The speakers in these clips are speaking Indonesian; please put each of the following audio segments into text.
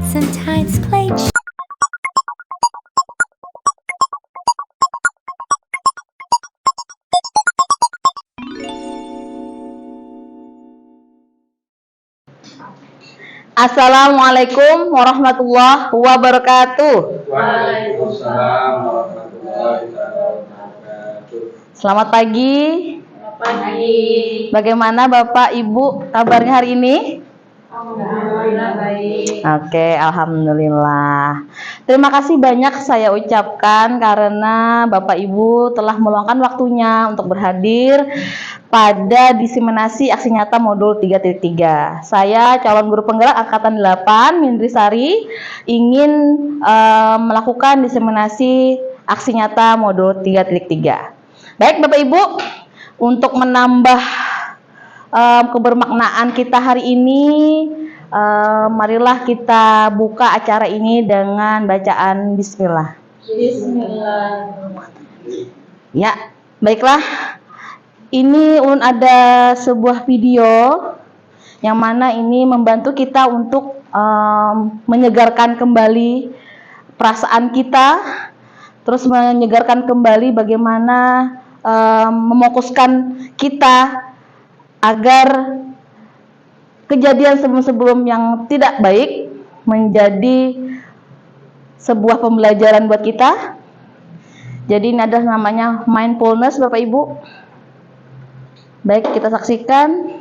sometimes play. Assalamualaikum warahmatullahi wabarakatuh. Waalaikumsalam warahmatullahi wabarakatuh. Selamat pagi. Pagi. Bagaimana Bapak Ibu kabarnya hari ini? Alhamdulillah baik. Oke, alhamdulillah. Terima kasih banyak saya ucapkan karena Bapak Ibu telah meluangkan waktunya untuk berhadir pada diseminasi aksi nyata modul 3.3. Saya calon guru penggerak angkatan 8 Mindri Sari ingin melakukan diseminasi aksi nyata modul 3.3. Baik Bapak Ibu, untuk menambah kebermaknaan kita hari ini, marilah kita buka acara ini dengan bacaan Bismillah. Bismillah. Ya, baiklah. Ini ada sebuah video yang mana ini membantu kita untuk menyegarkan kembali perasaan kita, terus menyegarkan kembali bagaimana memokuskan kita agar kejadian sebelum-sebelum yang tidak baik menjadi sebuah pembelajaran buat kita. Jadi ini adalah namanya mindfulness Bapak Ibu. Baik, kita saksikan.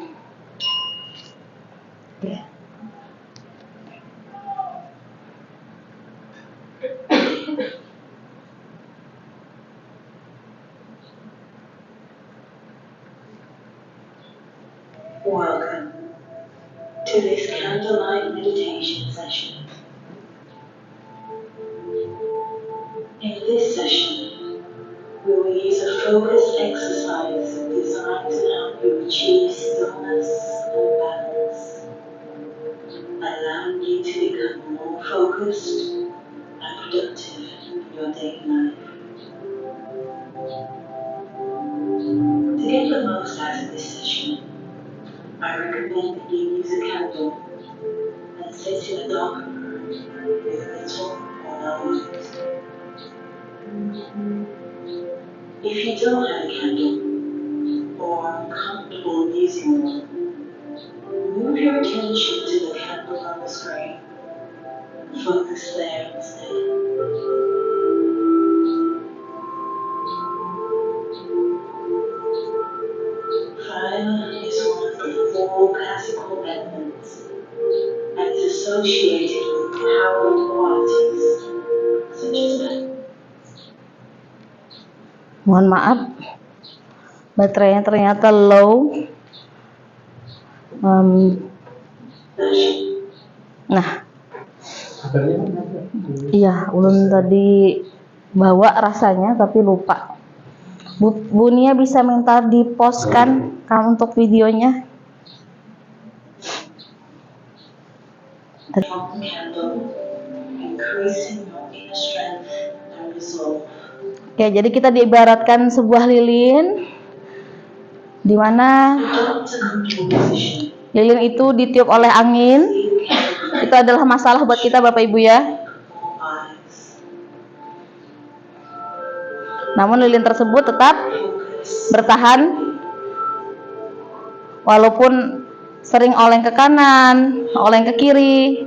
Welcome to this candlelight meditation session. In this session, we will use a focus exercise designed to help you achieve stillness and balance, allowing you to become more focused and productive in your daily life. To get the most out of this session, I recommend that you use a candle and sit in a dark room with little or no light. If you don't have a candle or are uncomfortable using one, move your attention to the candle on the screen and focus there instead. Fire is one of the 4 classical elements and is associated with powerful qualities such as that. Mohon maaf, baterainya ternyata low. Nah, iya, ulun tadi bawa rasanya tapi lupa. Bu Nia bisa minta di-postkan kan untuk videonya. Oke, jadi kita diibaratkan sebuah lilin di mana lilin itu ditiup oleh angin. Itu adalah masalah buat kita Bapak Ibu ya. Namun lilin tersebut tetap bertahan walaupun sering oleng ke kanan, oleng ke kiri,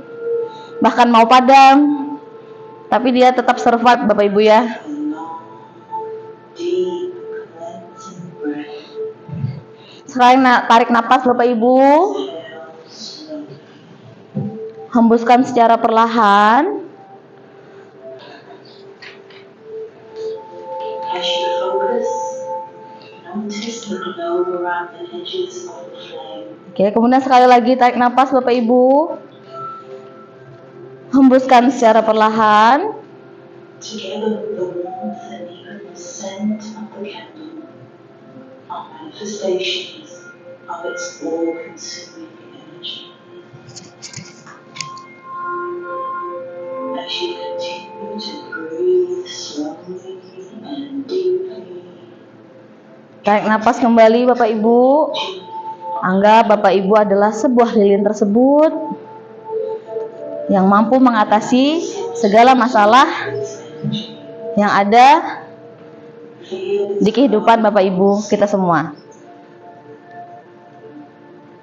bahkan mau padam, tapi dia tetap survive Bapak Ibu ya. Sekarang tarik napas Bapak Ibu, hembuskan secara perlahan. Oke, kemudian sekali lagi tarik napas Bapak Ibu, hembuskan secara perlahan. Tarik napas kembali Bapak Ibu. Anggap Bapak Ibu adalah sebuah lilin tersebut. yang mampu mengatasi segala masalah yang ada di kehidupan Bapak Ibu kita semua.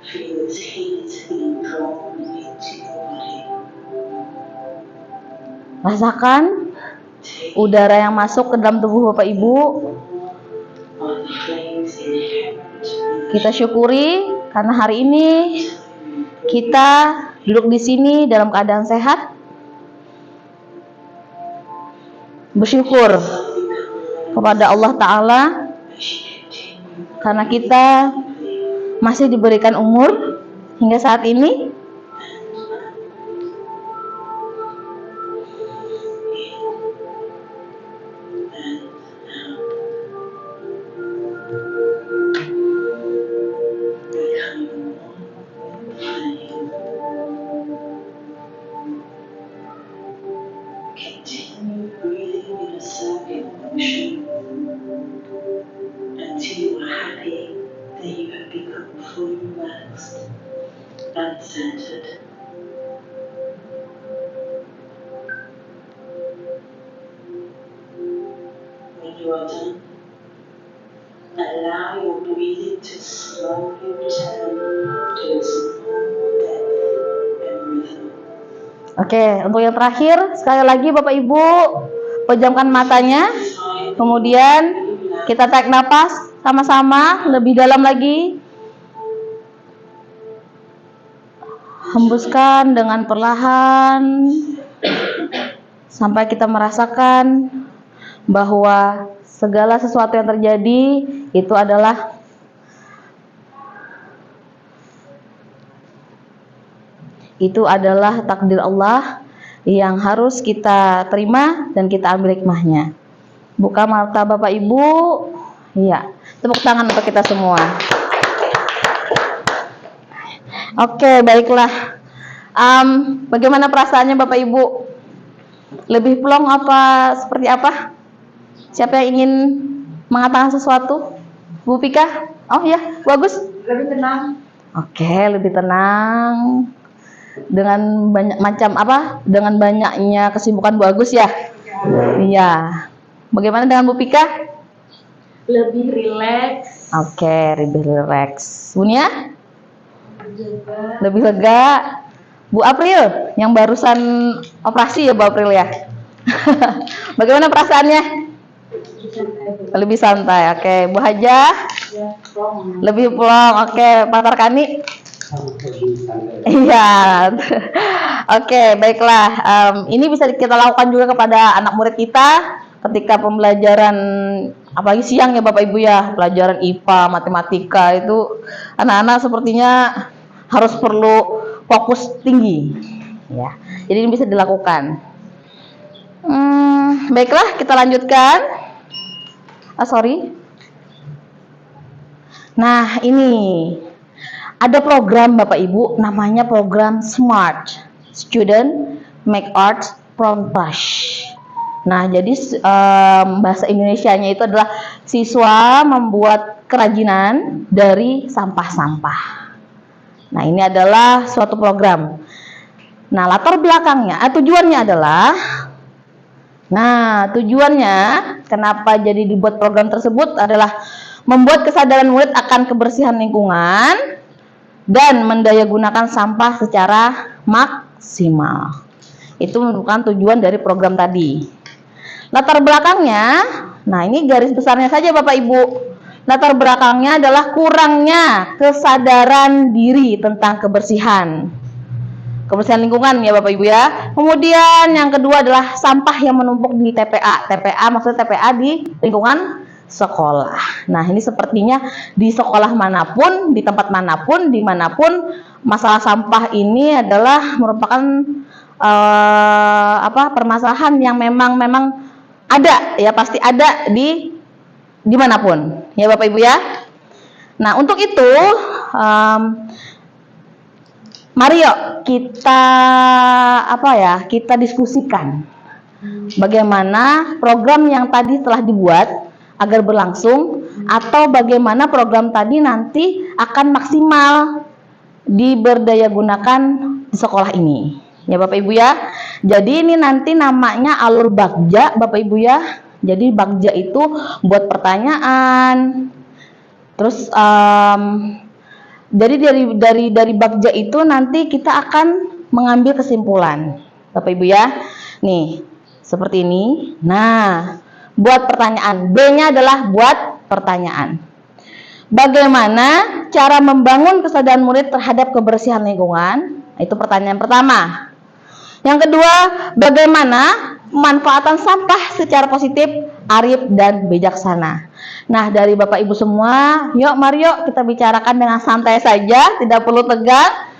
Feel its heat being drawn into your body. Rasakan udara yang masuk ke dalam tubuh Bapak Ibu. On the flames inherent in Kita syukuri karena hari ini kita duduk di sini dalam keadaan sehat. Bersyukur kepada Allah Ta'ala karena kita masih diberikan umur hingga saat ini. Continue breathing in a circular motion until you are happy that you have become fully relaxed and centered. When you are done, allow your breathing to slowly return to its normal depth and rhythm. Oke, untuk yang terakhir, sekali lagi Bapak Ibu, pejamkan matanya. Kemudian kita tarik napas sama-sama lebih dalam lagi. Hembuskan dengan perlahan sampai kita merasakan bahwa segala sesuatu yang terjadi itu adalah takdir Allah yang harus kita terima dan kita ambil hikmahnya. Buka mata Bapak Ibu. Iya, tepuk tangan untuk kita semua. Oke, baiklah. Bagaimana perasaannya Bapak Ibu? Lebih plong apa seperti apa? Siapa yang ingin mengatakan sesuatu? Bu Pika? Oh ya, bagus. Lebih tenang. Oke, lebih tenang. Dengan banyak macam apa? Dengan banyaknya kesibukan Bu Agus ya? Iya. Bagaimana dengan Bu Pika? Lebih rileks. Oke, lebih rileks. Bunia? Juga. Lebih lega. Bu April, yang barusan operasi ya Bu April ya? Bagaimana perasaannya? Lebih santai. Oke, Bu Hajah? Ya, plong. Lebih plong. Oke, Pak Tarkani? Iya. Oke, baiklah. Ini bisa kita lakukan juga kepada anak murid kita ketika pembelajaran, apalagi siang ya Bapak Ibu ya, pelajaran IPA, matematika itu anak-anak sepertinya harus perlu fokus tinggi. Ya, jadi ini bisa dilakukan. Baiklah, kita lanjutkan. Nah, ini ada program Bapak Ibu, namanya program SMART, Student Make Art from Trash. Nah, jadi bahasa Indonesianya itu adalah siswa membuat kerajinan dari sampah-sampah. Nah, ini adalah suatu program. Nah, latar belakangnya, tujuannya kenapa jadi dibuat program tersebut adalah membuat kesadaran murid akan kebersihan lingkungan dan mendayagunakan sampah secara maksimal. Itu merupakan tujuan dari program tadi. Latar belakangnya, nah ini garis besarnya saja Bapak Ibu. Latar belakangnya adalah kurangnya kesadaran diri tentang kebersihan lingkungan ya Bapak Ibu ya. Kemudian yang kedua adalah sampah yang menumpuk di TPA. TPA maksudnya TPA di lingkungan sekolah. Nah, ini sepertinya di sekolah manapun, di tempat manapun, dimanapun, masalah sampah ini adalah merupakan permasalahan yang memang ada ya, pasti ada di dimanapun ya Bapak Ibu ya. Nah, untuk itu mari yuk kita diskusikan bagaimana program yang tadi telah dibuat agar berlangsung, atau bagaimana program tadi nanti akan maksimal diberdayagunakan di sekolah ini Ya Bapak Ibu ya. Jadi ini nanti namanya alur bagja Bapak Ibu ya. Jadi bagja itu buat pertanyaan. Terus jadi dari bagja itu nanti kita akan mengambil kesimpulan Bapak Ibu ya. Nih, seperti ini. Nah, buat pertanyaan. B-nya adalah buat pertanyaan. Bagaimana cara membangun kesadaran murid terhadap kebersihan lingkungan? Itu pertanyaan pertama. Yang kedua, bagaimana pemanfaatan sampah secara positif, arif dan bijaksana? Nah, dari Bapak Ibu semua, mari kita bicarakan dengan santai saja, tidak perlu tegang.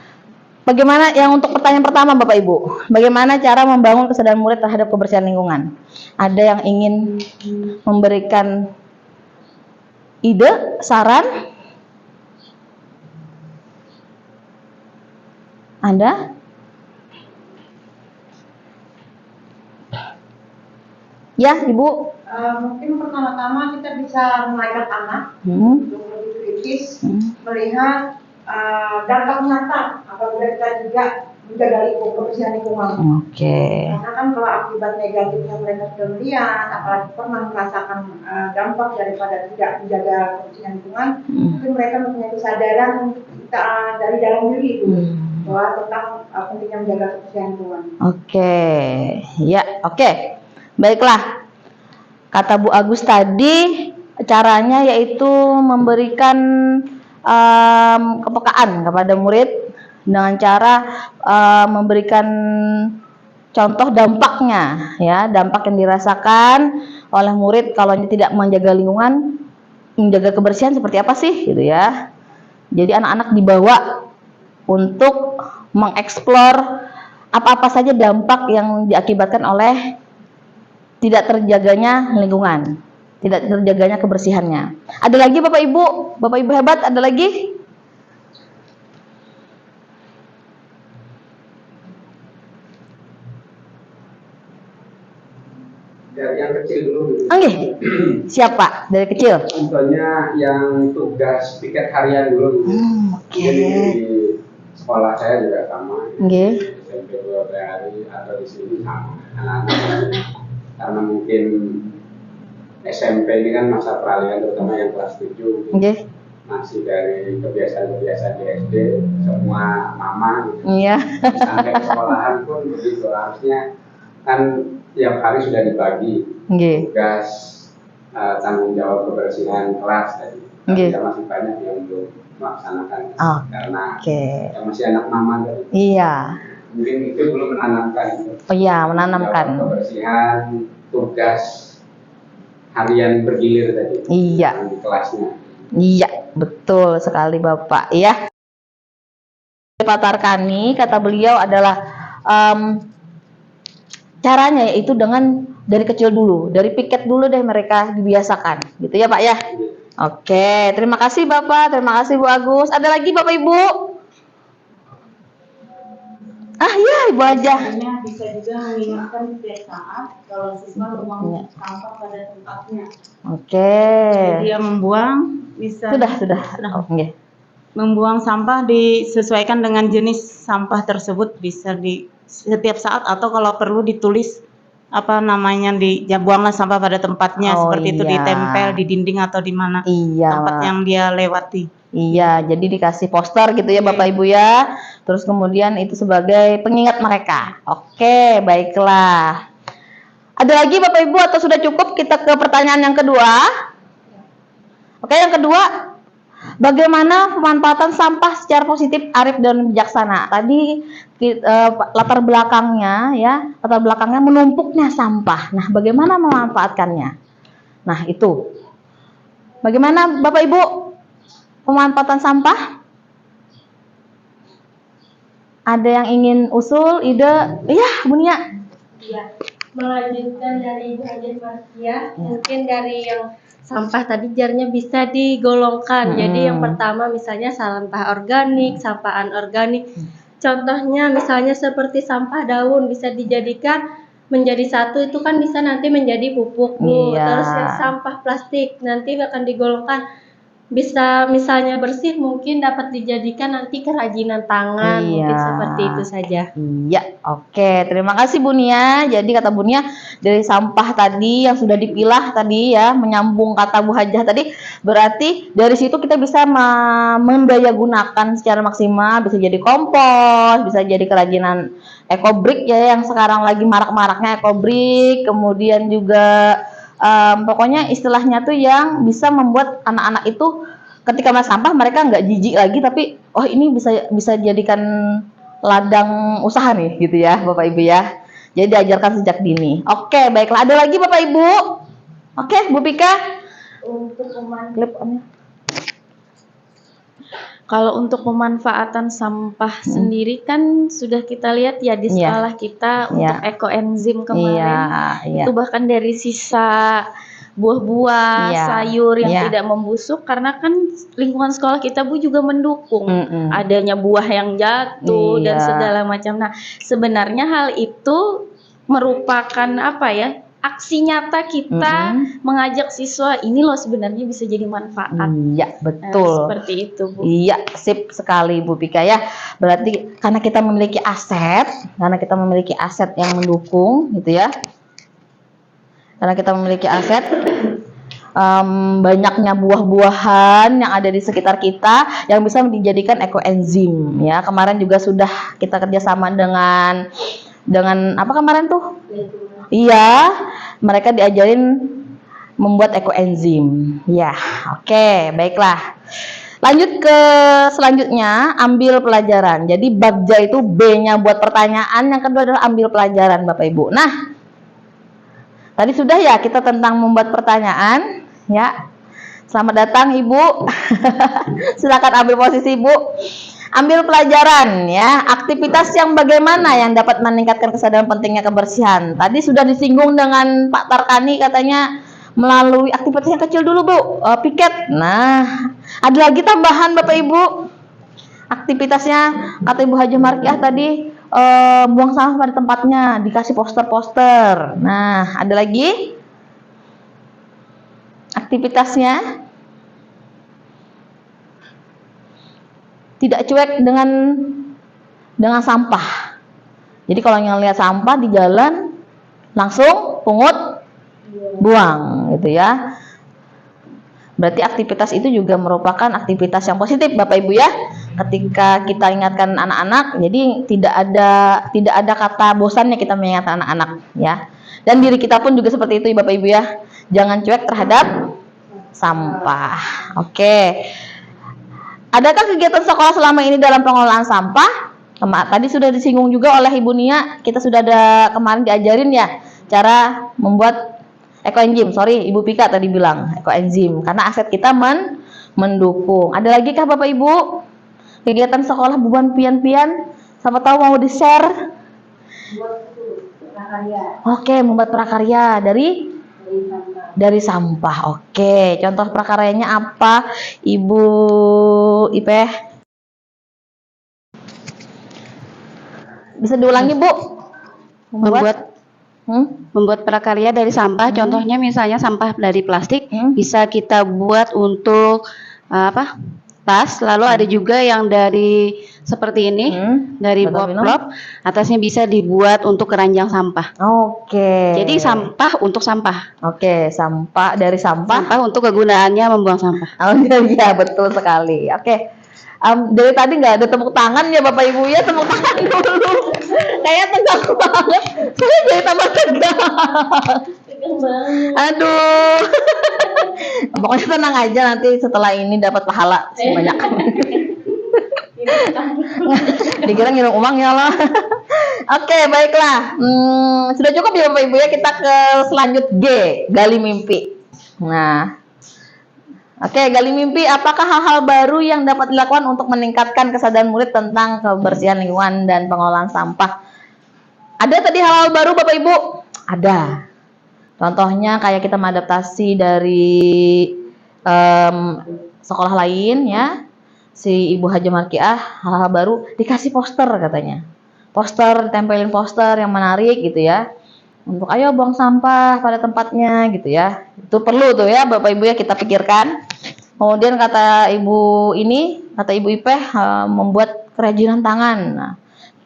Bagaimana yang untuk pertanyaan pertama Bapak Ibu? Bagaimana cara membangun kesadaran murid terhadap kebersihan lingkungan? Ada yang ingin memberikan ide, saran? Ada? Ya, Ibu. Mungkin pertama-tama kita bisa mengajak anak untuk lebih kritis melihat dampak nyata apabila kita juga menjaga kebersihan lingkungan. Oke. Karena kan kalau akibat negatifnya mereka sudah melihat, apalagi pernah merasakan dampak daripada tidak menjaga kebersihan lingkungan, mungkin mereka mempunyai kesadaran dari dalam diri itu bahwa tentang pentingnya menjaga kebersihan lingkungan. Oke, ya, oke. Baiklah. Kata Bu Agus tadi caranya yaitu memberikan kepekaan kepada murid dengan cara memberikan contoh dampaknya, ya, dampak yang dirasakan oleh murid kalau tidak menjaga lingkungan, menjaga kebersihan seperti apa sih, gitu ya. Jadi anak-anak dibawa untuk mengeksplor apa-apa saja dampak yang diakibatkan oleh tidak terjaganya lingkungan, tidak terjaganya kebersihannya. Ada lagi Bapak Ibu hebat, ada lagi? Dari yang kecil dulu. Oke, siapa dari kecil? Contohnya yang tugas piket harian dulu. Oke. Jadi di sekolah saya juga sama. Oke. SMP 2 hari atau di sini sama anak-anak. Karena mungkin SMP ini kan masa peralihan, terutama yang kelas 7. Oke. Masih dari kebiasaan-kebiasaan di SD, semua mama gitu. Iya. Sampai ke sekolahan pun begitu, harusnya kan tiap hari sudah dibagi tugas tanggung jawab kebersihan kelas tadi. Tapi masih banyak yang belum melaksanakan karena masih anak mama tadi. Iya. Mungkin itu belum menanamkan. Oh iya, menanamkan. Kebersihan, tugas harian bergilir tadi. Iya. Di kelasnya. Iya, betul sekali Bapak. Ya. Pak Tarkani, kata beliau adalah caranya yaitu dengan dari kecil dulu, dari piket dulu deh mereka dibiasakan, gitu ya Pak ya. Oke, terima kasih Bapak, terima kasih Bu Agus. Ada lagi Bapak Ibu? Ah ya, Ibu aja. Bisa juga mengingatkan setiap saat kalau siswa membuang sampah pada tempatnya. Oke. Dia membuang bisa. Sudah. Oke. Membuang sampah disesuaikan dengan jenis sampah tersebut, bisa di setiap saat atau kalau perlu ditulis buanglah sampah pada tempatnya, seperti itu ditempel di dinding atau di mana tempat yang dia lewati. Iya, jadi dikasih poster gitu ya Bapak Ibu ya. Terus kemudian itu sebagai pengingat mereka. Oke, baiklah. Ada lagi Bapak Ibu atau sudah cukup kita ke pertanyaan yang kedua? Oke, yang kedua, bagaimana pemanfaatan sampah secara positif, arif dan bijaksana? Tadi latar belakangnya menumpuknya sampah. Nah, bagaimana memanfaatkannya? Nah, itu. Bagaimana Bapak Ibu pemanfaatan sampah? Ada yang ingin usul, ide? Iya, Bu Nia. Iya, melanjutkan dari Ibu Hajar Martia, mungkin dari yang sampah tadi jarnya bisa digolongkan. Jadi yang pertama misalnya sampah organik, sampah anorganik. Contohnya misalnya seperti sampah daun bisa dijadikan menjadi satu, itu kan bisa nanti menjadi pupuk Bu. Iya. Terus yang sampah plastik nanti akan digolongkan bisa misalnya bersih mungkin dapat dijadikan nanti kerajinan tangan, Iya. mungkin seperti itu saja. Iya, oke. Terima kasih Bu Nia. Jadi kata Bu Nia dari sampah tadi yang sudah dipilah tadi ya, menyambung kata Bu Hajah tadi, berarti dari situ kita bisa mendayagunakan secara maksimal, bisa jadi kompos, bisa jadi kerajinan ekobrik ya yang sekarang lagi marak-maraknya ekobrik, kemudian juga pokoknya istilahnya tuh yang bisa membuat anak-anak itu ketika melihat sampah mereka nggak jijik lagi, tapi oh ini bisa jadikan ladang usaha nih gitu ya Bapak Ibu ya. Jadi diajarkan sejak dini. Oke, baiklah. Ada lagi Bapak Ibu? Oke, Bu Pika. Untuk Klip on-nya. Kalau untuk pemanfaatan sampah sendiri kan sudah kita lihat ya di Iya. sekolah kita untuk Iya. ekoenzim kemarin. Iya. Itu bahkan dari sisa buah-buah, Iya. sayur yang Iya. tidak membusuk karena kan lingkungan sekolah kita Bu juga mendukung Mm-mm. adanya buah yang jatuh dan Iya. segala macam. Nah, sebenarnya hal itu merupakan apa ya? Aksi nyata kita mengajak siswa ini loh sebenarnya bisa jadi manfaat. Iya, Nah, betul. seperti itu, Bu. Iya, sip sekali Bu Pika ya. Berarti karena kita memiliki aset yang mendukung gitu ya. Karena kita memiliki aset, banyaknya buah-buahan yang ada di sekitar kita yang bisa dijadikan ekoenzim ya. Kemarin juga sudah kita kerjasama dengan apa kemarin tuh? Iya, mereka diajarin membuat ekoenzim. Ya, oke, baiklah. Lanjut ke selanjutnya, ambil pelajaran. Jadi bagja itu B-nya buat pertanyaan, yang kedua adalah ambil pelajaran Bapak Ibu. Nah, tadi sudah ya kita tentang membuat pertanyaan, ya. Selamat datang Ibu. Silakan ambil posisi Ibu. Ambil pelajaran ya, aktivitas yang bagaimana yang dapat meningkatkan kesadaran pentingnya kebersihan. Tadi sudah disinggung dengan Pak Tarkani katanya melalui aktivitas yang kecil dulu Bu, piket. Nah, ada lagi tambahan Bapak Ibu. Aktivitasnya kata Ibu Hajah Markiah tadi buang sampah pada tempatnya, dikasih poster-poster. Nah, ada lagi aktivitasnya tidak cuek dengan sampah. Jadi kalau yang lihat sampah di jalan langsung pungut buang gitu ya. Berarti aktivitas itu juga merupakan aktivitas yang positif Bapak Ibu ya. Ketika kita ingatkan anak-anak, jadi tidak ada kata bosannya kita mengingatkan anak-anak ya. Dan diri kita pun juga seperti itu Bapak Ibu ya. Jangan cuek terhadap sampah. Oke. Adakah kegiatan sekolah selama ini dalam pengelolaan sampah? Tadi sudah disinggung juga oleh Ibu Nia, kita sudah ada kemarin diajarin ya cara membuat ekoenzim. Sorry, Ibu Pika tadi bilang ekoenzim karena aset kita mendukung. Ada lagi kah Bapak Ibu? Kegiatan sekolah buban pian-pian? Siapa tahu mau di-share? Oke, membuat prakarya dari sampah. Oke, contoh prakaryanya apa? Ibu Ipeh. Bisa diulangi, Bu? Membuat prakarya dari sampah, contohnya misalnya sampah dari plastik bisa kita buat untuk tas, lalu ada juga yang dari seperti ini, dari box-box, atasnya bisa dibuat untuk keranjang sampah. Oke. Jadi sampah untuk sampah. Oke, sampah dari sampah. Sampah untuk kegunaannya membuang sampah. Oh iya, betul sekali. Oke. Dari tadi nggak ada tepuk tangan ya Bapak Ibu ya, tepuk tangan dulu. Kayak tegang banget. Saya jadi tambah tegang. Aduh. Pokoknya tenang aja, nanti setelah ini dapat pahala sebanyak. Dikira ngirim uang ya Allah. Oke, baiklah. Sudah cukup ya Bapak Ibu ya, kita ke selanjut G, gali mimpi. Nah, oke, gali mimpi. Apakah hal-hal baru yang dapat dilakukan untuk meningkatkan kesadaran murid tentang kebersihan lingkungan dan pengelolaan sampah? Ada tadi hal-hal baru Bapak Ibu? Ada. Contohnya kayak kita mengadaptasi dari sekolah lain ya. Si Ibu Hajah Markiah hal-hal baru dikasih poster katanya. Poster, tempelin poster yang menarik gitu ya. Untuk ayo buang sampah pada tempatnya gitu ya. Itu perlu tuh ya Bapak Ibu ya kita pikirkan. Kemudian kata ibu Ipeh membuat kerajinan tangan. Nah,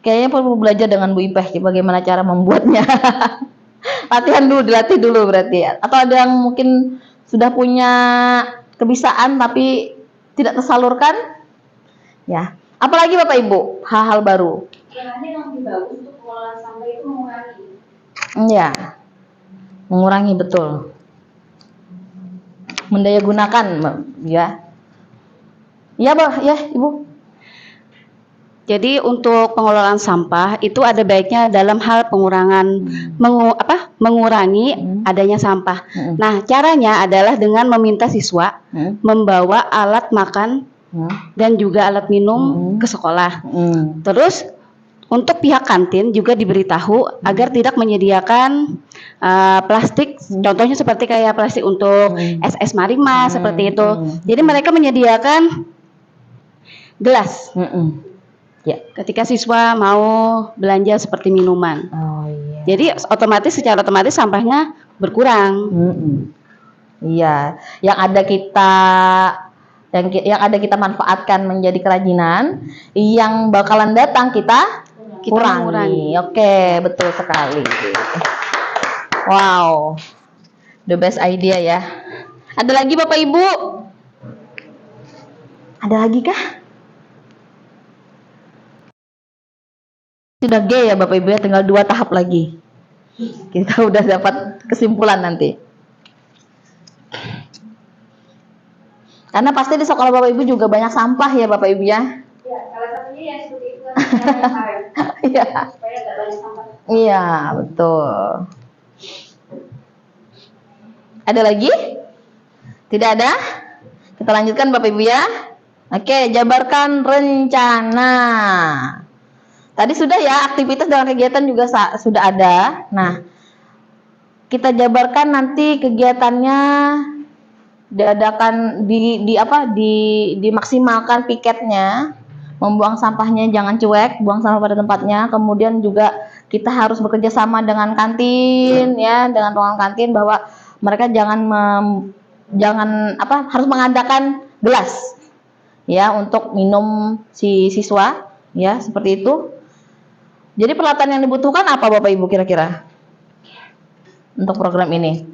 kayaknya perlu belajar dengan Bu Ipeh bagaimana cara membuatnya. Dilatih dulu berarti ya. Atau ada yang mungkin sudah punya kebiasaan tapi tidak tersalurkan? Ya. Apalagi Bapak Ibu, hal-hal baru. Yang lebih bagus untuk pengelolaan sampah itu mengurangi. Ya. Mengurangi betul. Mendaya gunakan ya. Ya, Ibu. Jadi untuk pengelolaan sampah itu ada baiknya dalam hal pengurangan mengurangi adanya sampah. Nah, caranya adalah dengan meminta siswa membawa alat makan dan juga alat minum ke sekolah. Terus untuk pihak kantin juga diberitahu agar tidak menyediakan plastik, contohnya seperti kayak plastik untuk es Marima seperti itu. Jadi mereka menyediakan gelas. Ya, ketika siswa mau belanja seperti minuman. Oh iya. Jadi secara otomatis sampahnya berkurang. Iya, yang ada kita manfaatkan menjadi kerajinan, yang bakalan datang kita kurangi. Oke, betul sekali. Wow. The best idea ya. Ada lagi Bapak Ibu? Ada lagi kah? Sudah G ya Bapak Ibu ya, tinggal 2 tahap lagi. Kita udah dapat kesimpulan nanti. Karena pasti di sekolah Bapak Ibu juga banyak sampah ya Bapak Ibu ya. Ya, salah satunya ya seperti itu kemarin. Iya. Supaya nggak banyak sampah. Iya, betul. Ada lagi? Tidak ada? Kita lanjutkan Bapak Ibu ya. Oke, jabarkan rencana. Tadi sudah ya, aktivitas dalam kegiatan juga sudah ada. Nah, kita jabarkan nanti kegiatannya diadakan dimaksimalkan piketnya, membuang sampahnya jangan cuek, buang sampah pada tempatnya. Kemudian juga kita harus bekerja sama dengan kantin ya, dengan ruangan kantin bahwa mereka harus mengadakan gelas ya untuk minum si siswa ya, seperti itu. Jadi peralatan yang dibutuhkan apa Bapak Ibu kira-kira untuk program ini?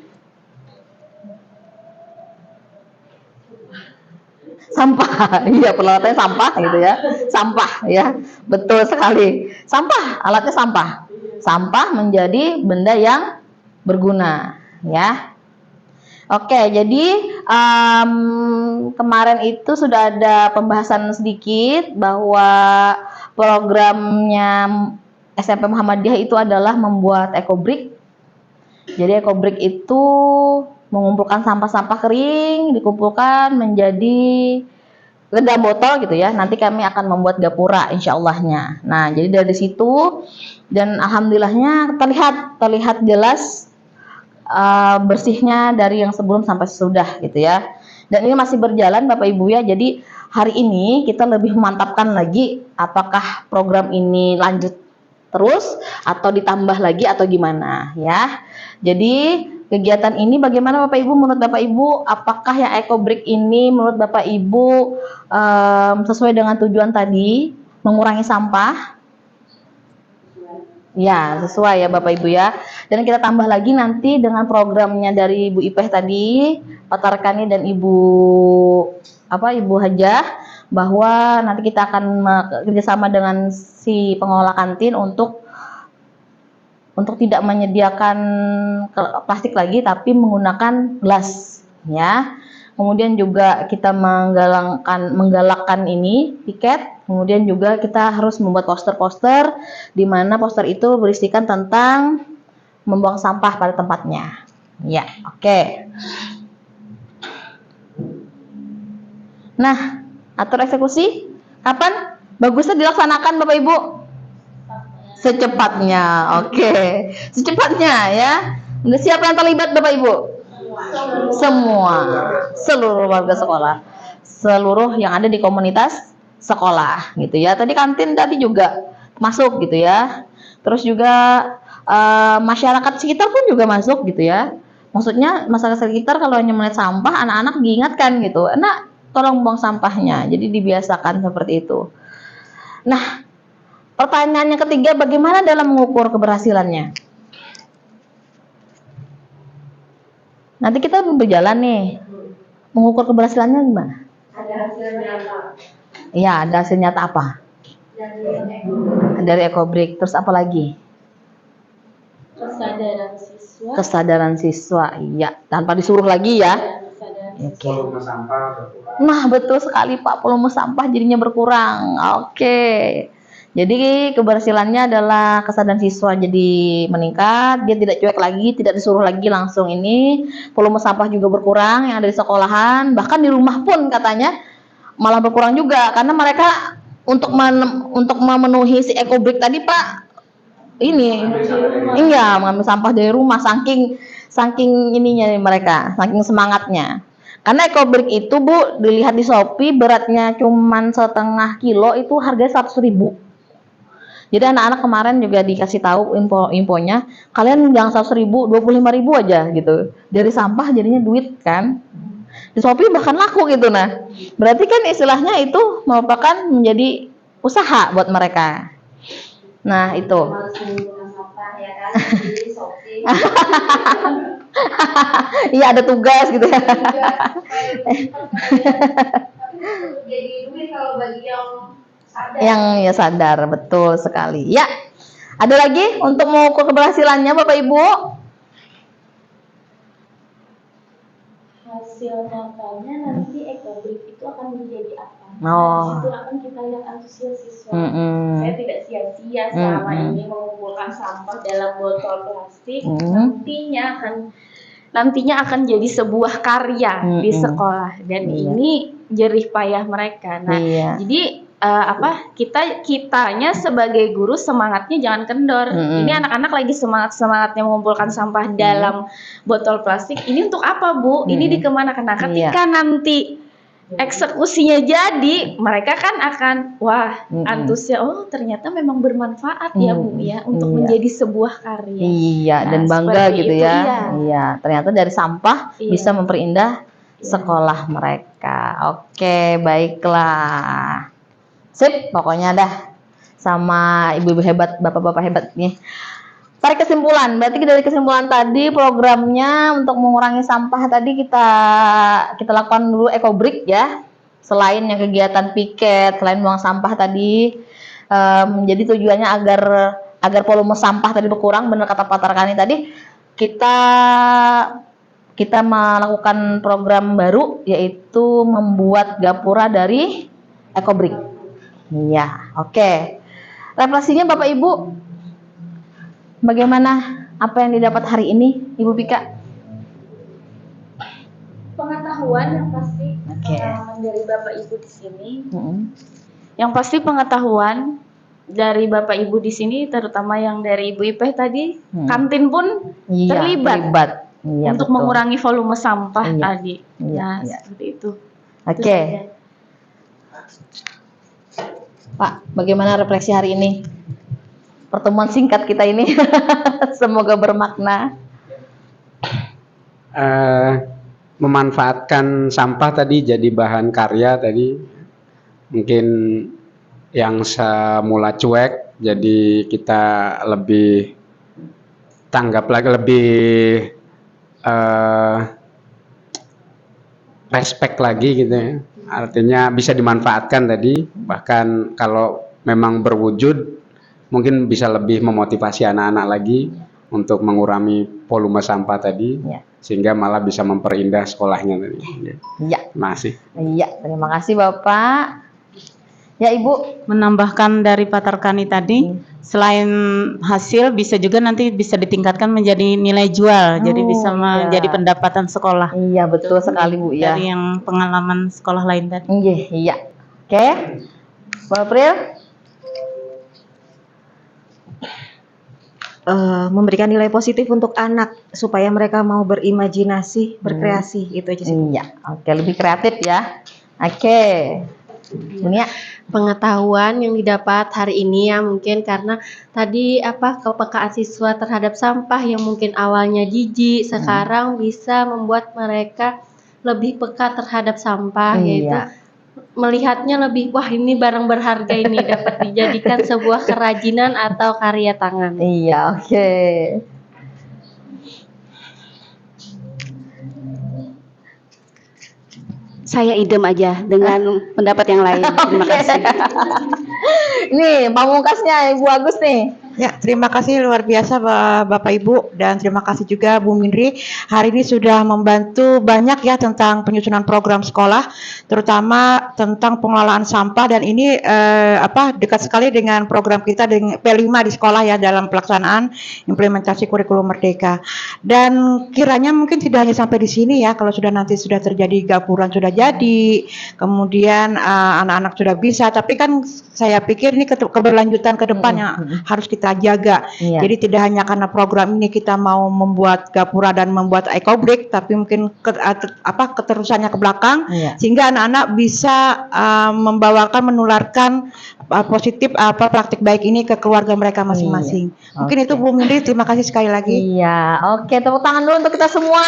Sampah, iya peralatannya sampah gitu ya, sampah ya, betul sekali. Sampah, alatnya sampah. Sampah menjadi benda yang berguna ya. Oke, jadi kemarin itu sudah ada pembahasan sedikit bahwa programnya SMP Muhammadiyah itu adalah membuat ekobrick. Jadi ekobrick itu mengumpulkan sampah-sampah kering, dikumpulkan menjadi dalam botol gitu ya. Nanti kami akan membuat gapura insyaallah-nya. Nah, jadi dari situ dan alhamdulillahnya terlihat jelas bersihnya dari yang sebelum sampai sesudah gitu ya. Dan ini masih berjalan Bapak Ibu ya. Jadi hari ini kita lebih memantapkan lagi apakah program ini lanjut terus atau ditambah lagi atau gimana ya. Jadi kegiatan ini bagaimana Bapak Ibu, menurut Bapak Ibu apakah yang ekobrick ini menurut Bapak Ibu sesuai dengan tujuan tadi, mengurangi sampah? Ya, sesuai ya Bapak Ibu ya. Dan kita tambah lagi nanti dengan programnya dari Ibu Ipeh tadi, Pak Tarkani dan Ibu Hajah, bahwa nanti kita akan kerjasama dengan si pengelola kantin untuk tidak menyediakan plastik lagi tapi menggunakan gelas ya. Kemudian juga kita menggalakkan ini tiket. Kemudian juga kita harus membuat poster-poster di mana poster itu berisikan tentang membuang sampah pada tempatnya. Ya, oke. Nah, atur eksekusi kapan? Bagusnya dilaksanakan Bapak Ibu? Secepatnya. Oke. Secepatnya ya. Siapa yang terlibat Bapak Ibu? Semua. Seluruh warga sekolah. Seluruh yang ada di komunitas sekolah gitu ya. Tadi kantin tadi juga masuk gitu ya. Terus juga masyarakat sekitar pun juga masuk gitu ya. Maksudnya masyarakat sekitar kalau hanya melihat sampah, anak-anak diingatkan gitu. Nah, tolong buang sampahnya. Jadi dibiasakan seperti itu. Nah, pertanyaan yang ketiga, bagaimana dalam mengukur keberhasilannya? Nanti kita berjalan nih, mengukur keberhasilannya gimana? Ada hasil nyata Iya, ada hasil nyata apa? Dari Ecobrik. Terus apa lagi? kesadaran siswa. Kesadaran siswa, iya. Tanpa disuruh lagi ya. Kesadaran Oke. Volume sampah berkurang. Nah, betul sekali Pak, volume sampah jadinya berkurang. Oke. Jadi keberhasilannya adalah kesadaran siswa jadi meningkat, dia tidak cuek lagi, tidak disuruh lagi langsung ini. Volume sampah juga berkurang yang ada di sekolahan, bahkan di rumah pun katanya malah berkurang juga karena mereka untuk memenuhi si Ecobrik tadi Pak, ini iya mengambil sampah dari rumah, saking ininya mereka, saking semangatnya. Karena Ecobrik itu Bu, dilihat di Shopee beratnya cuman setengah kilo itu harganya 100.000. Jadi anak-anak kemarin juga dikasih tahu infonya, kalian jangan 100.000, 25.000 aja gitu. Dari sampah jadinya duit kan. Di Shopee bahkan laku gitu. Nah, berarti kan istilahnya itu merupakan menjadi usaha buat mereka. Nah, itu. sampah ya kan di Shopee. Iya, ada tugas gitu ya. Jadi duit kalau bagi yang sadar. Yang ya sadar, betul sekali. Ya. Ada lagi untuk mengukur keberhasilannya Bapak Ibu? Hasil nyatanya nanti Ecobrik itu akan menjadi apa? Oh. Itu akan kita lihat antusias siswa. Mm-mm. Saya tidak sia-sia selama ini mengumpulkan sampah dalam botol plastik. Nantinya akan jadi sebuah karya di sekolah dan ini jerih payah mereka. Nah, jadi kitanya sebagai guru semangatnya jangan kendor. Ini anak-anak lagi semangatnya mengumpulkan sampah dalam botol plastik. Ini untuk apa, Bu? Ini dikemanakan? Nah, ketika nanti eksekusinya jadi, mereka kan akan antusias. Oh, ternyata memang bermanfaat ya, Bu ya, untuk menjadi sebuah karya. Iya, dan bangga gitu itu, ya. Iya, ternyata dari sampah bisa memperindah sekolah mereka. Oke, baiklah. Sip, pokoknya dah sama ibu-ibu hebat, bapak-bapak hebat nih. Tarik kesimpulan, berarti dari kesimpulan tadi programnya untuk mengurangi sampah tadi kita lakukan dulu Ecobrik ya. Selain yang kegiatan piket, selain buang sampah tadi, jadi tujuannya agar volume sampah tadi berkurang, benar kata Pak Tarkani tadi, kita melakukan program baru yaitu membuat gapura dari Ecobrik. Iya, oke. Refleksinya Bapak Ibu, bagaimana apa yang didapat hari ini, Ibu Pika? Pengetahuan yang pasti dari Bapak Ibu di sini. Yang pasti pengetahuan dari Bapak Ibu di sini, terutama yang dari Ibu Ipeh tadi, kantin pun terlibat. Iya, untuk mengurangi volume sampah tadi. Seperti itu. Oke. Pak, bagaimana refleksi hari ini? Pertemuan singkat kita ini, semoga bermakna. Memanfaatkan sampah tadi jadi bahan karya tadi, mungkin yang semula cuek, jadi kita lebih tanggap lagi, lebih respect lagi gitu ya. Artinya bisa dimanfaatkan tadi, bahkan kalau memang berwujud mungkin bisa lebih memotivasi anak-anak lagi untuk mengurangi volume sampah tadi, sehingga malah bisa memperindah sekolahnya tadi. Terima kasih. Iya, terima kasih Bapak. Ya Ibu, menambahkan dari Pak Tarkani tadi, selain hasil bisa juga nanti bisa ditingkatkan menjadi nilai jual, jadi bisa menjadi pendapatan sekolah. Iya, betul sekali Bu ya. Dari yang pengalaman sekolah lain tadi. Iya. Oke. Bu April? Memberikan nilai positif untuk anak supaya mereka mau berimajinasi, berkreasi, itu aja sih. Iya, oke, lebih kreatif ya. Oke. Dunia Pengetahuan yang didapat hari ini ya mungkin karena tadi kepekaan siswa terhadap sampah yang mungkin awalnya jijik sekarang bisa membuat mereka lebih peka terhadap sampah, Iya. yaitu melihatnya lebih, wah ini barang berharga ini dapat dijadikan sebuah kerajinan atau karya tangan. Iya, oke. Saya idem aja dengan pendapat yang lain. Terima kasih. Nih, pamungkasnya Ibu Agus nih. Ya, terima kasih luar biasa Bapak Ibu, dan terima kasih juga Bu Mindri. Hari ini sudah membantu banyak ya tentang penyusunan program sekolah, terutama tentang pengelolaan sampah, dan ini dekat sekali dengan program kita dengan P5 di sekolah ya dalam pelaksanaan implementasi kurikulum Merdeka. Dan kiranya mungkin tidak hanya sampai di sini ya, kalau sudah nanti sudah terjadi gapuran sudah jadi, kemudian anak-anak sudah bisa, tapi kan saya pikir ini keberlanjutan ke depan yang harus kita jaga. Iya. Jadi tidak hanya karena program ini kita mau membuat gapura dan membuat EcoBreak, tapi mungkin keterusannya ke belakang, Iya. sehingga anak-anak bisa menularkan positif praktik baik ini ke keluarga mereka masing-masing. Iya. Mungkin Oke. itu Bu Mindri, terima kasih sekali lagi. Iya, oke, tepuk tangan dulu untuk kita semua.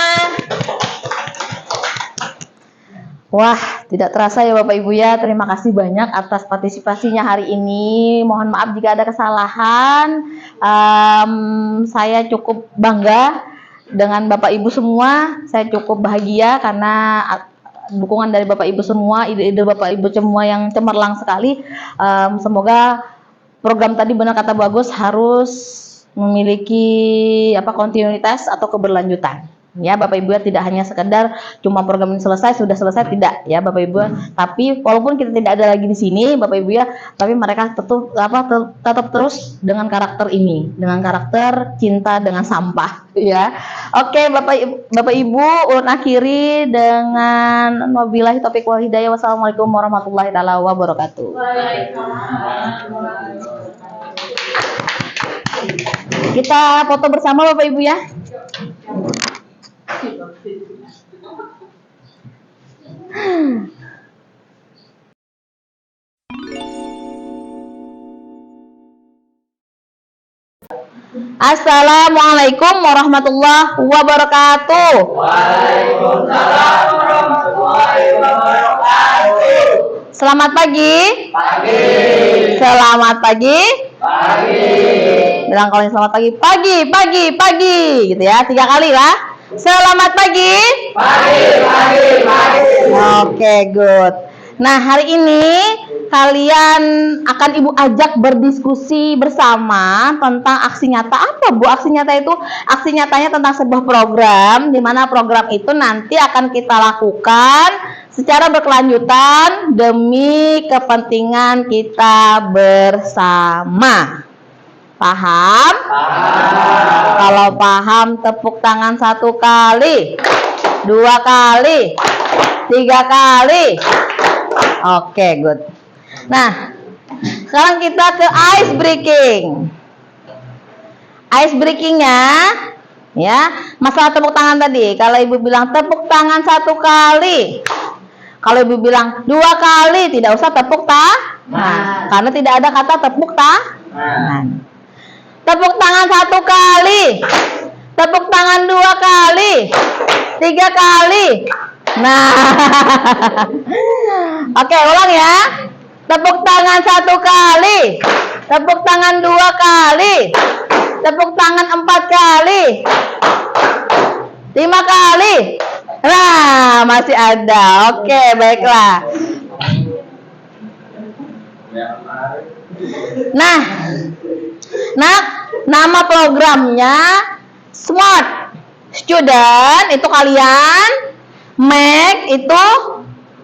Wah, tidak terasa ya Bapak Ibu ya, terima kasih banyak atas partisipasinya hari ini. Mohon maaf jika ada kesalahan. Saya cukup bangga dengan Bapak Ibu semua. Saya cukup bahagia karena dukungan dari Bapak Ibu semua, ide-ide Bapak Ibu semua yang cemerlang sekali. Semoga program tadi benar kata Bu Agus harus memiliki kontinuitas atau keberlanjutan. Ya Bapak Ibu ya, tidak hanya sekedar cuma program ini selesai sudah selesai, tidak ya Bapak Ibu. Tapi walaupun kita tidak ada lagi di sini Bapak Ibu ya, tapi mereka tetap terus dengan karakter ini, dengan karakter cinta dengan sampah ya. Oke Bapak Ibu, ulun akhiri dengan wabillahi taufiq wal hidayah. Wassalamualaikum warahmatullahi taala wabarakatuh. Kita foto bersama Bapak Ibu ya. Assalamualaikum warahmatullahi wabarakatuh. Waalaikumsalam warahmatullahi wabarakatuh. Selamat pagi. Pagi. Selamat pagi. Pagi. Bilang kalau yang selamat pagi, pagi, pagi, pagi, gitu ya, 3 kali ya. Selamat pagi. Pagi, pagi, pagi. Oke, good. Nah, hari ini kalian akan Ibu ajak berdiskusi bersama tentang aksi nyata. Apa Bu aksi nyata itu? Aksi nyatanya tentang sebuah program, di mana program itu nanti akan kita lakukan secara berkelanjutan demi kepentingan kita bersama. Paham? Kalau paham tepuk tangan 1 kali, 2 kali, 3 kali. Oke, good. Nah, sekarang kita ke ice breaking. Ice breakingnya, ya, masalah tepuk tangan tadi. Kalau Ibu bilang tepuk tangan 1 kali, kalau Ibu bilang 2 kali, tidak usah tepuk tangan, karena tidak ada kata tepuk tangan. Tepuk tangan 1 kali, tepuk tangan 2 kali, 3 kali. Nah, oke, ulang ya. Tepuk tangan 1 kali, tepuk tangan 2 kali, tepuk tangan 4 kali, 5 kali. Nah, masih ada. Oke, baiklah. Nah, nama programnya Smart Student itu kalian, make itu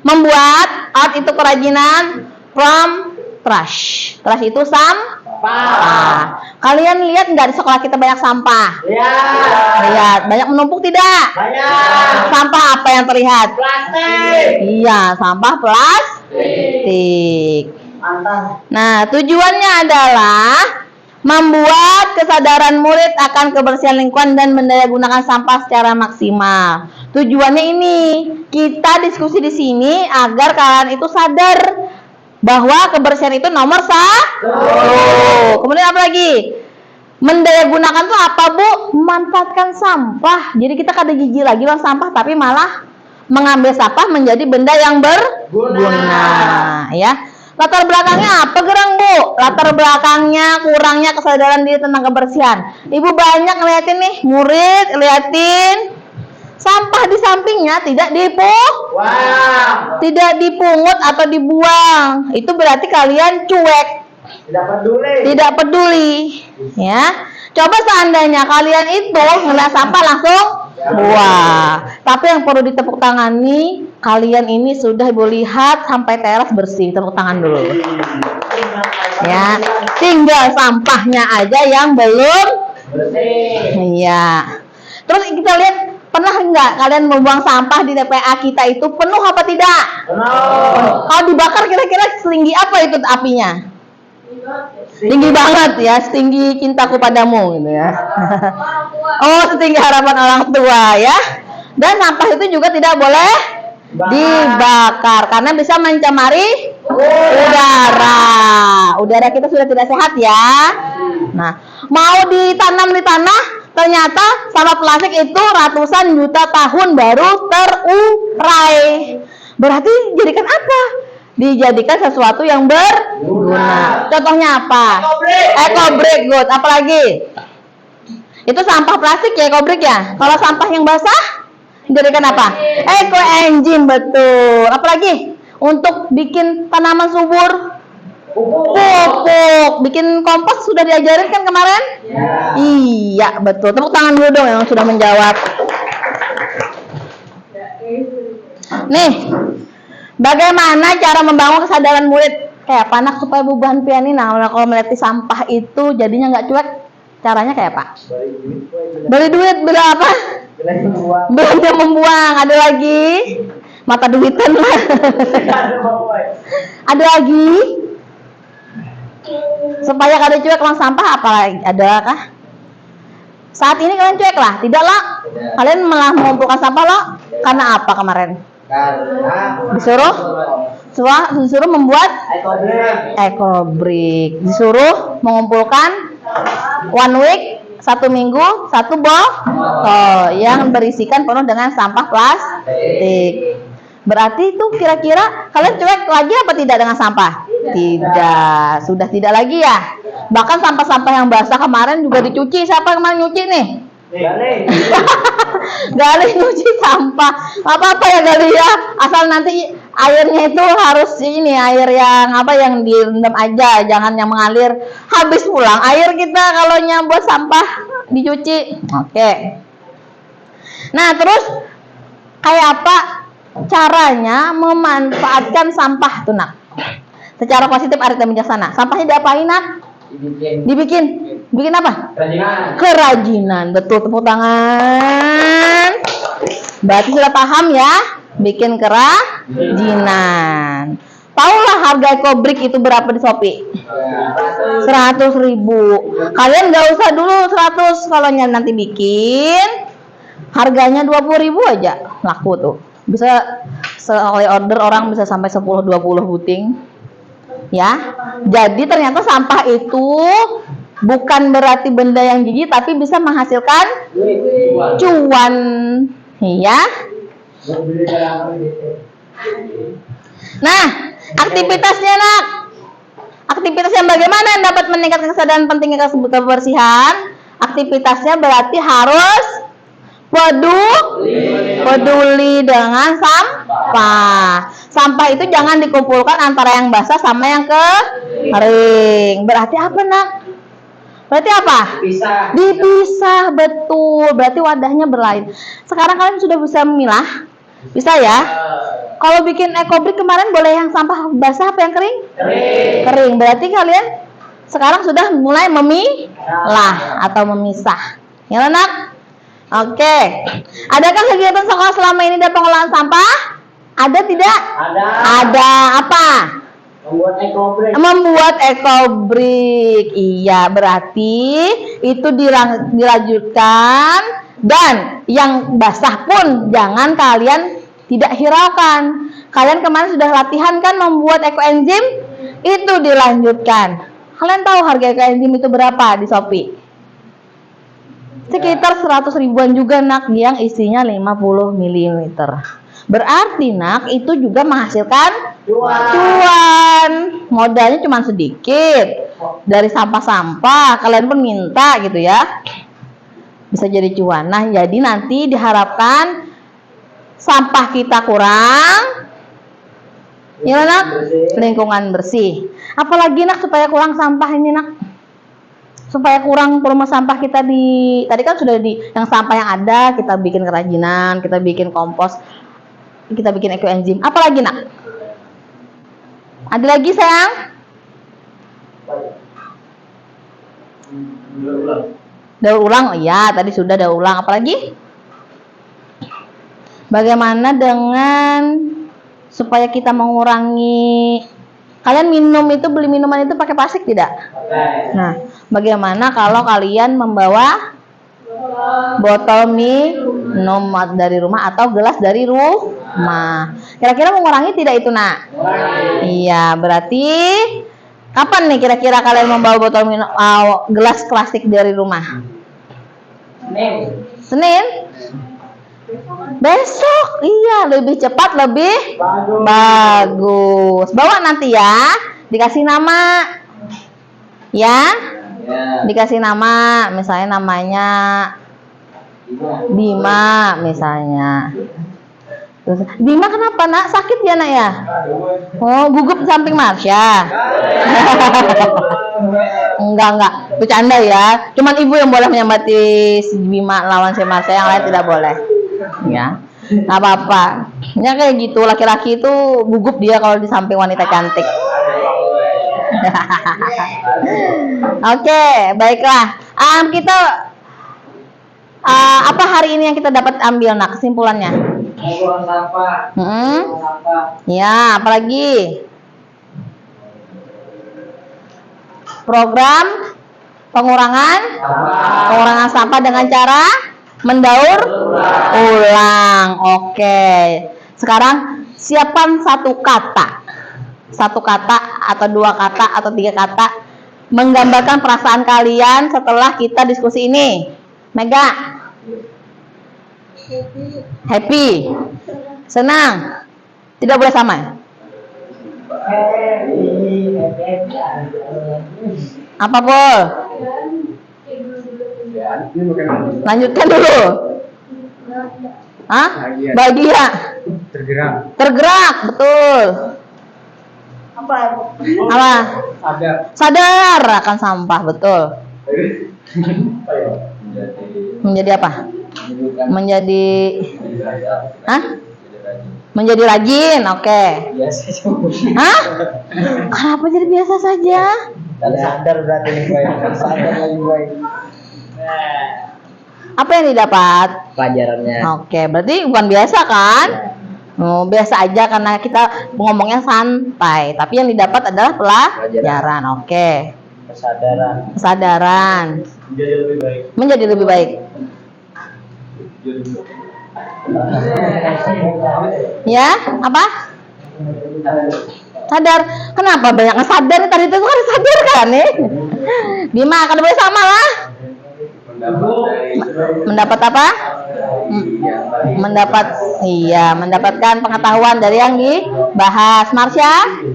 membuat, art itu kerajinan, from trash. Trash itu sampah. Kalian lihat nggak di sekolah kita banyak sampah? Lihat, banyak menumpuk tidak? Banyak. Sampah apa yang terlihat? Plastik. Iya, sampah plastik. Nah, tujuannya adalah membuat kesadaran murid akan kebersihan lingkungan dan mendayagunakan sampah secara maksimal. Tujuannya ini, kita diskusi di sini agar kalian itu sadar bahwa kebersihan itu nomor 1. Kemudian apa lagi? Mendayagunakan itu apa Bu? Memanfaatkan sampah. Jadi kita kada gigi lagi lah sampah, tapi malah mengambil sampah menjadi benda yang berguna, ya. Latar belakangnya apa, Gerang, Bu? Latar belakangnya kurangnya kesadaran diri tentang kebersihan. Ibu banyak ngeliatin nih, murid liatin sampah di sampingnya tidak tidak dipungut atau dibuang. Itu berarti kalian cuek, tidak peduli, ya. Coba seandainya kalian itu ngeliat sampah langsung buang. Tapi yang perlu ditepuk tangani, kalian ini sudah lihat sampai teras bersih. Tepuk tangan dulu. Ya, tinggal sampahnya aja yang belum bersih. Iya. Terus kita lihat, pernah nggak kalian membuang sampah di TPA kita itu penuh apa tidak? Penuh. Kalau dibakar kira-kira setinggi apa itu apinya? Tinggi banget ya, setinggi cintaku padamu gitu ya. Oh, setinggi harapan orang tua ya. Dan sampah itu juga tidak boleh dibakar karena bisa mencemari udara. Udara kita sudah tidak sehat ya. Nah, mau ditanam di tanah, ternyata sampah plastik itu ratusan juta tahun baru terurai. Berarti jadikan apa? Dijadikan sesuatu yang berguna. Contohnya apa? Eco-brick, good. Apalagi? Itu sampah plastik ya, eco-brick ya. Kalau sampah yang basah, dijadikan apa? Eco-engine, betul. Apalagi? Untuk bikin tanaman subur, pupuk. Bikin kompos sudah diajarin kan kemarin? Iya, betul. Tepuk tangan dulu dong yang sudah menjawab. Nih, bagaimana cara membangun kesadaran murid kayak apa anak supaya beban pianina? Nah, kalau melihat sampah itu jadinya nggak cuek, caranya kayak apa? Beli duit, beli apa? Belanja membuang. Ada lagi? Mata duitan lah. Ada lagi? Supaya kalian cuek uang sampah apa lagi? Adakah? Saat ini kalian cuek lah? Tidak lah. Kalian malah mengumpulkan sampah loh. Karena apa kemarin? Disuruh membuat eco-brick, disuruh mengumpulkan one week, 1 minggu, 1 botol yang berisikan penuh dengan sampah plastik. Berarti itu kira-kira kalian cuek lagi apa tidak dengan sampah? Tidak, sudah tidak lagi ya. Bahkan sampah-sampah yang basah kemarin juga dicuci. Siapa kemarin nyuci nih? Gali nyuci sampah. Apa-apa ya Gali ya, asal nanti airnya itu harus ini air yang apa, yang direndam aja, jangan yang mengalir. Habis pulang air kita kalau buat sampah dicuci. Oke. Nah, terus kayak apa caranya memanfaatkan sampah tuh nak? Secara positif, arif dan bijaksana. Sampahnya diapain nak? Bikin apa? Kerajinan. Betul, tepuk tangan. Berarti sudah paham ya, bikin kerajinan. Tahulah harga eco-brick itu berapa di Shopee? 100.000. Kalian nggak usah dulu 100, kalau nanti bikin harganya 20.000 aja laku tuh. Bisa sekali order orang bisa sampai 10-20 buting. Ya, jadi ternyata sampah itu bukan berarti benda yang jijik, tapi bisa menghasilkan cuan, ya. Nah, aktivitasnya nak, aktivitas yang bagaimana yang dapat meningkatkan kesadaran pentingnya kebersihan? Aktivitasnya berarti harus peduli dengan sampah. Sampah itu jangan dikumpulkan antara yang basah sama yang kering. Berarti apa nak? Berarti apa? Dipisah, betul. Berarti wadahnya berlain. Sekarang kalian sudah bisa memilah? Bisa ya? Kalau bikin eco-brick kemarin boleh yang sampah basah apa yang kering? Kering. Berarti kalian sekarang sudah mulai memilah atau memisah. Ya nak? Oke. Adakah kegiatan sekolah selama ini dalam pengolahan sampah? Ada tidak? Ada apa? Membuat eco-brick. Iya, berarti itu dilanjutkan, dan yang basah pun jangan kalian tidak hiraukan. Kalian kemarin sudah latihan kan membuat eco-enzim? Itu dilanjutkan. Kalian tahu harga eco-enzim itu berapa di Shopee? Sekitar 100 ribuan juga nak, yang isinya 50 ml. Berarti nak itu juga menghasilkan cuan. Modalnya cuma sedikit. Dari sampah-sampah kalian pun minta gitu ya. Bisa jadi cuan. Nah, jadi nanti diharapkan sampah kita kurang, ya nak, lingkungan bersih. Apalagi nak supaya kurang sampah ini nak, supaya kurang volume sampah kita di tadi kan sudah di yang sampah yang ada kita bikin kerajinan, kita bikin kompos, kita bikin ekoenzim. Apalagi nak? Ada lagi sayang? Daur ulang, oh iya tadi sudah daur ulang. Apalagi? Bagaimana dengan supaya kita mengurangi, kalian minum itu, beli minuman itu pakai plastik tidak? Nah, bagaimana kalau kalian membawa botol minum dari rumah atau gelas dari rumah? Kira-kira mengurangi tidak itu nak? Iya, berarti kapan nih kira-kira kalian membawa botol minum, gelas plastik dari rumah? Senin? Besok, iya, lebih cepat, lebih bagus. Bawa nanti ya, dikasih nama, ya, dikasih nama, misalnya namanya Bima, misalnya. Terus, Bima kenapa nak? Sakit ya nak ya? Oh, gugup samping Marsha. Enggak, bercanda ya. Cuman ibu yang boleh menyambati si Bima lawan si Marsha, yang lain tidak boleh. Ya, nggak apa-apa. Ya kayak gitu, laki-laki itu gugup dia kalau di samping wanita cantik. Oke, baiklah. Kita apa hari ini yang kita dapat ambil nak kesimpulannya? Ya, apalagi? Program pengurangan sampah dengan cara mendaur ulang. Oke. Sekarang siapkan satu kata atau dua kata atau tiga kata menggambarkan perasaan kalian setelah kita diskusi ini. Mega. Happy. Senang. Tidak boleh sama. Apa Pol? Lanjutkan dulu. Hah? Bahagia. Tergerak, betul. Apa? Sadar akan sampah, betul. Menjadi apa? Menjadi rajin, oke. Hah? Kenapa jadi biasa saja? Sadar berarti nih baik. Sadar lagi baik. Apa yang didapat? Pelajarannya. Oke, berarti bukan biasa kan? Oh, biasa aja karena kita ngomongnya santai. Tapi yang didapat adalah pelajaran. Oke. Kesadaran. Menjadi lebih baik. Ya, apa? Sadar. Kenapa banyak sadar? Tadi itu kan sadar kan nih? Bima, kan boleh sama lah. Mendapat apa? Mendapatkan pengetahuan dari yang dibahas. Marsha?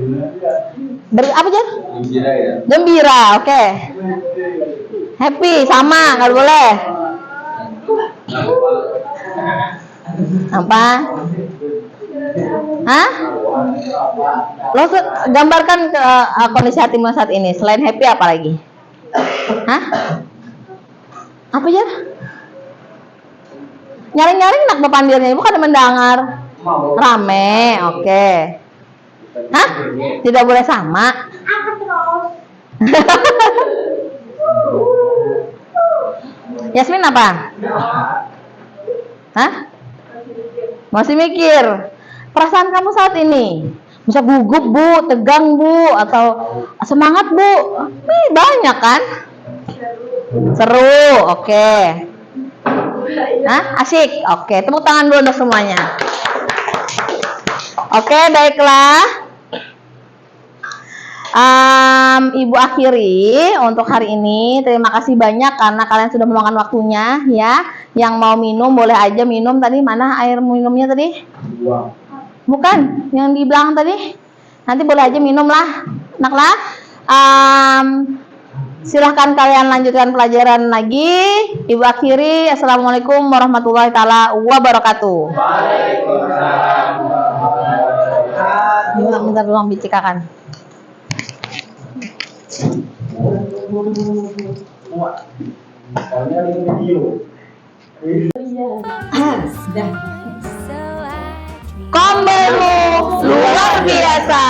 Apa aja? Gembira, oke. Happy, sama, kalau boleh. Apa? Hah? Lo gambarkan ke kondisi hatimu saat ini. Selain happy apa lagi? Hah? Apa ya? Nyaring-nyaring nak pepandirnya, bukan mendengar. Rame, oke. Hah? Tidak boleh sama. Yasmin apa? Hah? Masih mikir. Perasaan kamu saat ini? Bisa gugup bu, tegang bu, atau semangat bu? Banyak kan? Seru, oke. Hah? Asik, oke. Tepuk tangan dulu untuk semuanya. Oke, baiklah. Ibu akhiri untuk hari ini. Terima kasih banyak karena kalian sudah meluangkan waktunya ya. Yang mau minum boleh aja minum. Tadi mana air minumnya tadi? Bukan, yang di belakang tadi. Nanti boleh aja minum lah, nak lah. Silahkan kalian lanjutkan pelajaran lagi. Ibu akhiri. Assalamualaikum warahmatullahi taala wabarakatuh. Waalaikumsalam. Minta tolong bicarakan. Kombemu luar biasa.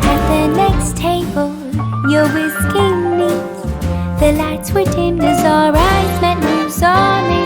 At the next table, you're whisking me. The lights were dim as our eyes met, moves on.